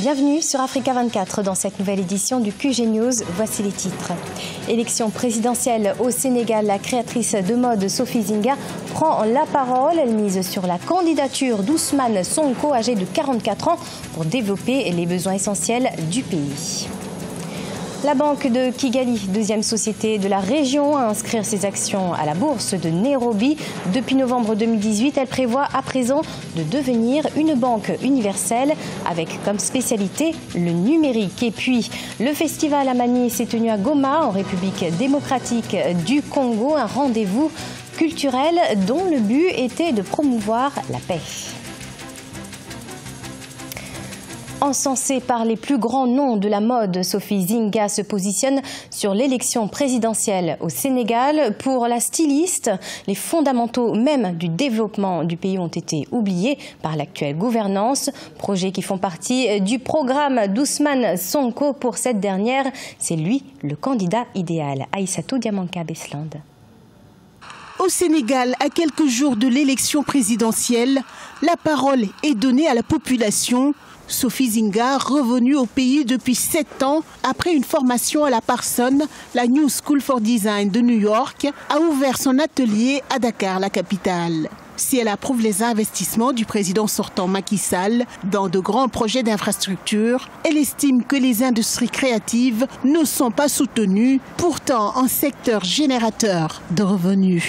Bienvenue sur Africa 24 dans cette nouvelle édition du QG News. Voici les titres. Élection présidentielle au Sénégal, la créatrice de mode Sophie Zinga prend la parole. Elle mise sur la candidature d'Ousmane Sonko, âgé de 44 ans, pour développer les besoins essentiels du pays. La Banque de Kigali, deuxième société de la région à inscrire ses actions à la bourse de Nairobi. Depuis novembre 2018, elle prévoit à présent de devenir une banque universelle avec comme spécialité le numérique. Et puis, le festival Amani s'est tenu à Goma, en République démocratique du Congo. Un rendez-vous culturel dont le but était de promouvoir la paix. Encensée par les plus grands noms de la mode, Sophie Zinga se positionne sur l'élection présidentielle au Sénégal. Pour la styliste, les fondamentaux même du développement du pays ont été oubliés par l'actuelle gouvernance. Projets qui font partie du programme d'Ousmane Sonko. Pour cette dernière, c'est lui le candidat idéal. Aïssatou Diamanka-Besland. Au Sénégal, à quelques jours de l'élection présidentielle, la parole est donnée à la population. Sophie Zinga, revenue au pays depuis 7 ans après une formation à la Parsons, la New School for Design de New York, a ouvert son atelier à Dakar, la capitale. Si elle approuve les investissements du président sortant Macky Sall dans de grands projets d'infrastructure, elle estime que les industries créatives ne sont pas soutenues, pourtant un secteur générateur de revenus.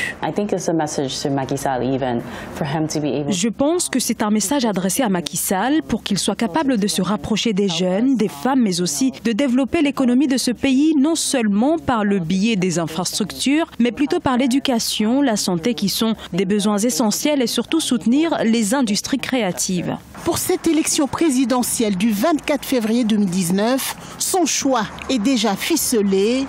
Je pense que c'est un message adressé à Macky Sall pour qu'il soit capable de se rapprocher des jeunes, des femmes, mais aussi de développer l'économie de ce pays, non seulement par le biais des infrastructures, mais plutôt par l'éducation, la santé qui sont des besoins essentiels et surtout soutenir les industries créatives. Pour cette élection présidentielle du 24 février 2019, son choix est déjà ficelé.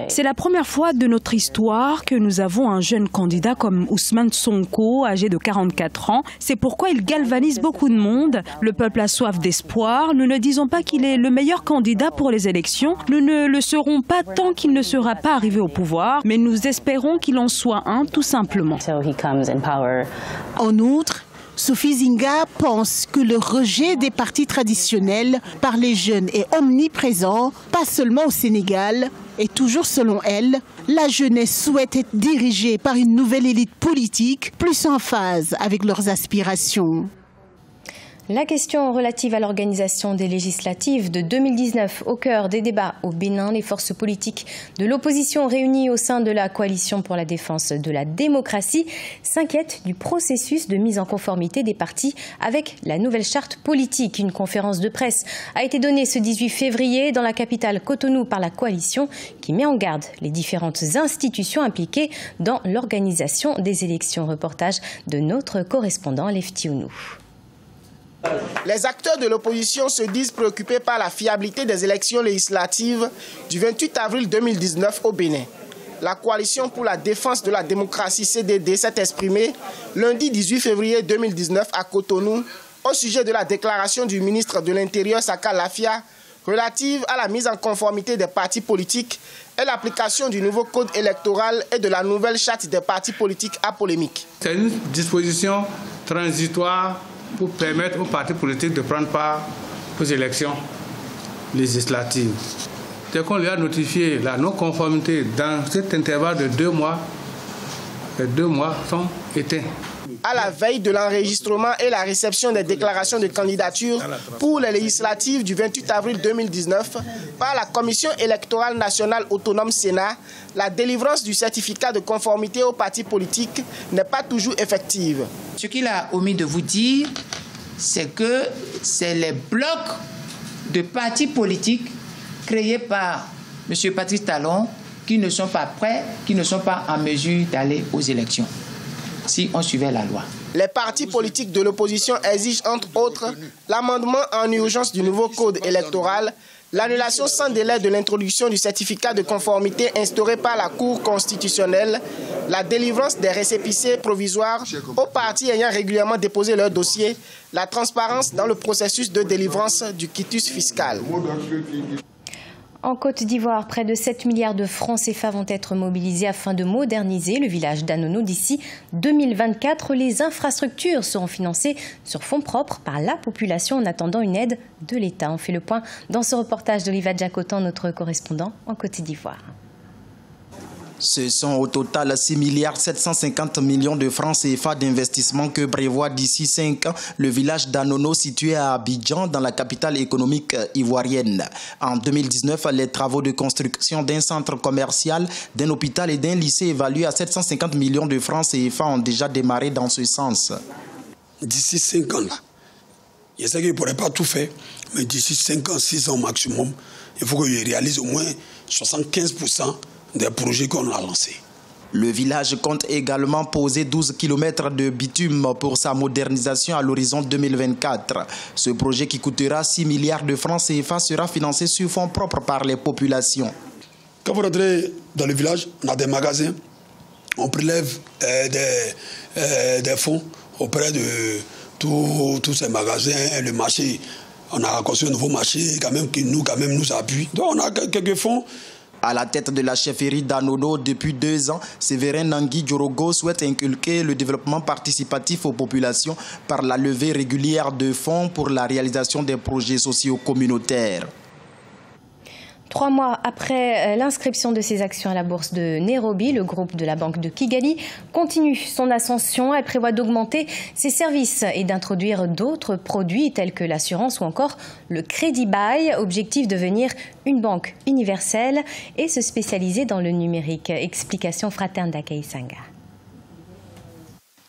C'est la première fois de notre histoire que nous avons un jeune candidat comme Ousmane Sonko, âgé de 44 ans. C'est pourquoi il galvanise beaucoup de monde. Le peuple a soif d'espoir. Nous ne disons pas qu'il est le meilleur candidat pour les élections. Nous ne le serons pas tant qu'il ne sera pas arrivé au pouvoir, mais nous espérons qu'il en soit un, tout simplement. En outre, Sophie Zinga pense que le rejet des partis traditionnels par les jeunes est omniprésent, pas seulement au Sénégal. Et toujours selon elle, la jeunesse souhaite être dirigée par une nouvelle élite politique plus en phase avec leurs aspirations. La question relative à l'organisation des législatives de 2019 au cœur des débats au Bénin, les forces politiques de l'opposition réunies au sein de la coalition pour la défense de la démocratie s'inquiètent du processus de mise en conformité des partis avec la nouvelle charte politique. Une conférence de presse a été donnée ce 18 février dans la capitale Cotonou par la coalition qui met en garde les différentes institutions impliquées dans l'organisation des élections. Reportage de notre correspondant Lefty Ounou. Les acteurs de l'opposition se disent préoccupés par la fiabilité des élections législatives du 28 avril 2019 au Bénin. La coalition pour la défense de la démocratie CDD s'est exprimée lundi 18 février 2019 à Cotonou au sujet de la déclaration du ministre de l'Intérieur Saka Lafia relative à la mise en conformité des partis politiques et l'application du nouveau code électoral et de la nouvelle charte des partis politiques à polémique. C'est une disposition transitoire pour permettre aux partis politiques de prendre part aux élections législatives. Dès qu'on lui a notifié la non-conformité dans cet intervalle de 2 mois, les 2 mois sont éteints. À la veille de l'enregistrement et la réception des déclarations de candidature pour les législatives du 28 avril 2019 par la Commission électorale nationale autonome Sénat, la délivrance du certificat de conformité aux partis politiques n'est pas toujours effective. Ce qu'il a omis de vous dire, c'est que c'est les blocs de partis politiques créés par M. Patrice Talon qui ne sont pas prêts, qui ne sont pas en mesure d'aller aux élections, si on suivait la loi. Les partis politiques de l'opposition exigent entre autres l'amendement en urgence du nouveau code électoral, l'annulation sans délai de l'introduction du certificat de conformité instauré par la Cour constitutionnelle, la délivrance des récépissés provisoires aux partis ayant régulièrement déposé leur dossier, la transparence dans le processus de délivrance du quitus fiscal. En Côte d'Ivoire, près de 7 milliards de francs CFA vont être mobilisés afin de moderniser le village d'Anono d'ici 2024. Les infrastructures seront financées sur fonds propres par la population en attendant une aide de l'État. On fait le point dans ce reportage d'Oliva Djakotan, notre correspondant en Côte d'Ivoire. Ce sont au total 6 milliards 750 millions de francs CFA d'investissement que prévoit d'ici 5 ans le village d'Anono situé à Abidjan dans la capitale économique ivoirienne. En 2019, les travaux de construction d'un centre commercial, d'un hôpital et d'un lycée évalués à 750 millions de francs CFA ont déjà démarré dans ce sens. D'ici 5 ans, là, je sais qu'il ne pourrait pas tout faire, mais d'ici 5 ans, 6 ans maximum, il faut qu'il réalise au moins 75% des projets qu'on a lancés. Le village compte également poser 12 km de bitume pour sa modernisation à l'horizon 2024. Ce projet qui coûtera 6 milliards de francs CFA sera financé sur fonds propres par les populations. Quand vous rentrez dans le village, on a des magasins, on prélève des fonds auprès de tous ces magasins, le marché. On a construit un nouveau marché qui nous appuie. Donc on a quelques fonds. À la tête de la chefferie d'Anono depuis 2 ans, Séverin Nangui Djorogo souhaite inculquer le développement participatif aux populations par la levée régulière de fonds pour la réalisation des projets sociaux communautaires. 3 mois après l'inscription de ses actions à la bourse de Nairobi, le groupe de la Banque de Kigali continue son ascension. Elle prévoit d'augmenter ses services et d'introduire d'autres produits tels que l'assurance ou encore le crédit bail. Objectif, devenir une banque universelle et se spécialiser dans le numérique. Explication Fraterne d'Akaïsanga.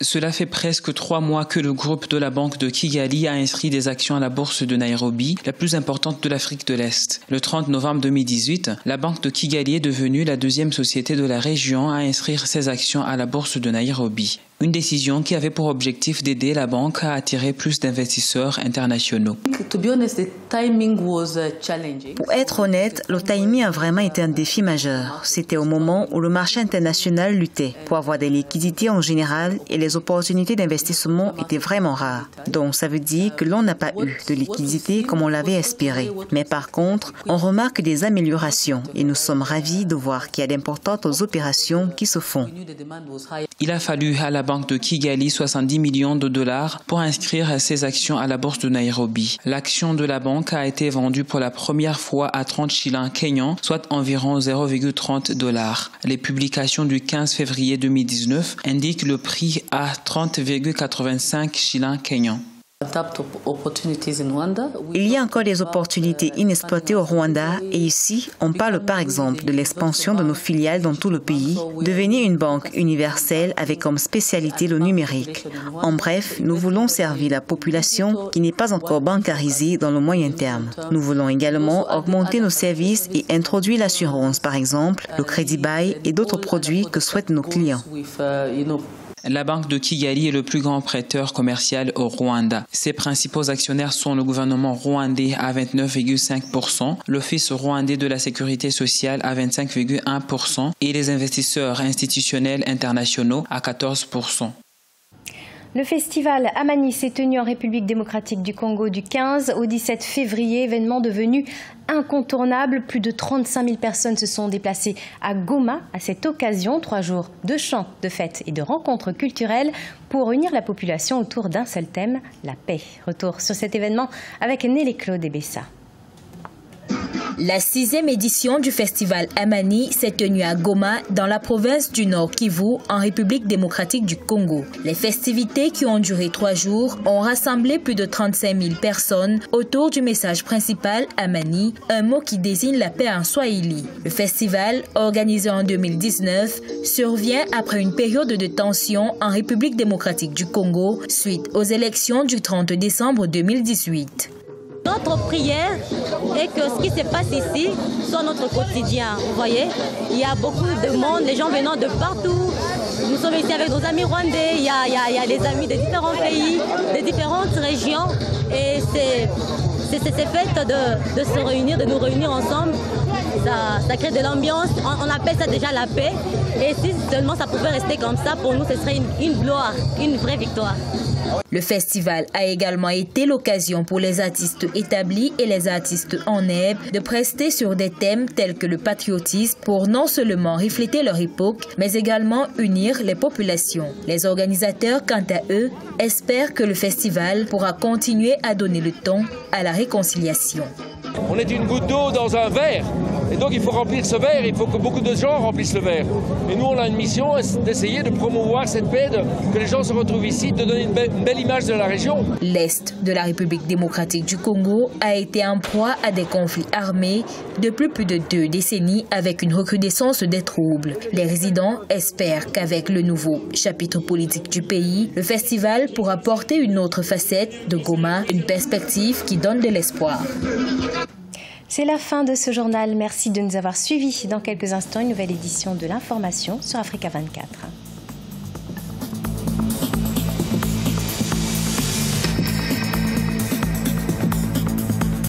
Cela fait presque 3 mois que le groupe de la Banque de Kigali a inscrit des actions à la bourse de Nairobi, la plus importante de l'Afrique de l'Est. Le 30 novembre 2018, la Banque de Kigali est devenue la 2e société de la région à inscrire ses actions à la bourse de Nairobi. Une décision qui avait pour objectif d'aider la banque à attirer plus d'investisseurs internationaux. Pour être honnête, le timing a vraiment été un défi majeur. C'était au moment où le marché international luttait pour avoir des liquidités en général et les opportunités d'investissement étaient vraiment rares. Donc ça veut dire que l'on n'a pas eu de liquidité comme on l'avait espéré. Mais par contre, on remarque des améliorations et nous sommes ravis de voir qu'il y a d'importantes opérations qui se font. Il a fallu à la Banque de Kigali 70 millions de dollars pour inscrire ses actions à la bourse de Nairobi. L'action de la banque a été vendue pour la première fois à 30 shillings kenyans, soit environ 0,30 $. Les publications du 15 février 2019 indiquent le prix à 30,85 shillings kenyans. Il y a encore des opportunités inexploitées au Rwanda et ici, on parle par exemple de l'expansion de nos filiales dans tout le pays, devenir une banque universelle avec comme spécialité le numérique. En bref, nous voulons servir la population qui n'est pas encore bancarisée dans le moyen terme. Nous voulons également augmenter nos services et introduire l'assurance, par exemple, le crédit bail et d'autres produits que souhaitent nos clients. La Banque de Kigali est le plus grand prêteur commercial au Rwanda. Ses principaux actionnaires sont le gouvernement rwandais à 29,5%, l'Office rwandais de la sécurité sociale à 25,1% et les investisseurs institutionnels internationaux à 14%. Le festival Amani s'est tenu en République démocratique du Congo du 15 au 17 février, événement devenu incontournable. Plus de 35 000 personnes se sont déplacées à Goma à cette occasion. 3 jours de chants, de fêtes et de rencontres culturelles pour unir la population autour d'un seul thème, la paix. Retour sur cet événement avec Nelly Claude Ebessa. La 6e édition du festival Amani s'est tenue à Goma, dans la province du Nord Kivu, en République démocratique du Congo. Les festivités qui ont duré 3 jours ont rassemblé plus de 35 000 personnes autour du message principal Amani, un mot qui désigne la paix en Swahili. Le festival, organisé en 2019, survient après une période de tension en République démocratique du Congo suite aux élections du 30 décembre 2018. Notre prière est que ce qui se passe ici soit notre quotidien. Vous voyez, il y a beaucoup de monde, les gens venant de partout. Nous sommes ici avec nos amis rwandais, il y a des amis de différents pays, de différentes régions. Et c'est fait de se réunir, de nous réunir ensemble. Ça crée de l'ambiance, on appelle ça déjà la paix. Et si seulement ça pouvait rester comme ça, pour nous, ce serait une gloire, une vraie victoire. Le festival a également été l'occasion pour les artistes établis et les artistes en herbe de prester sur des thèmes tels que le patriotisme pour non seulement refléter leur époque, mais également unir les populations. Les organisateurs, quant à eux, espèrent que le festival pourra continuer à donner le ton à la réconciliation. On est une goutte d'eau dans un verre. Et donc il faut remplir ce verre, il faut que beaucoup de gens remplissent le verre. Et nous on a une mission d'essayer de promouvoir cette paix, que les gens se retrouvent ici, de donner une belle image de la région. L'Est de la République démocratique du Congo a été en proie à des conflits armés depuis plus de 2 décennies avec une recrudescence des troubles. Les résidents espèrent qu'avec le nouveau chapitre politique du pays, le festival pourra porter une autre facette de Goma, une perspective qui donne de l'espoir. C'est la fin de ce journal. Merci de nous avoir suivis. Dans quelques instants, une nouvelle édition de l'information sur Africa 24.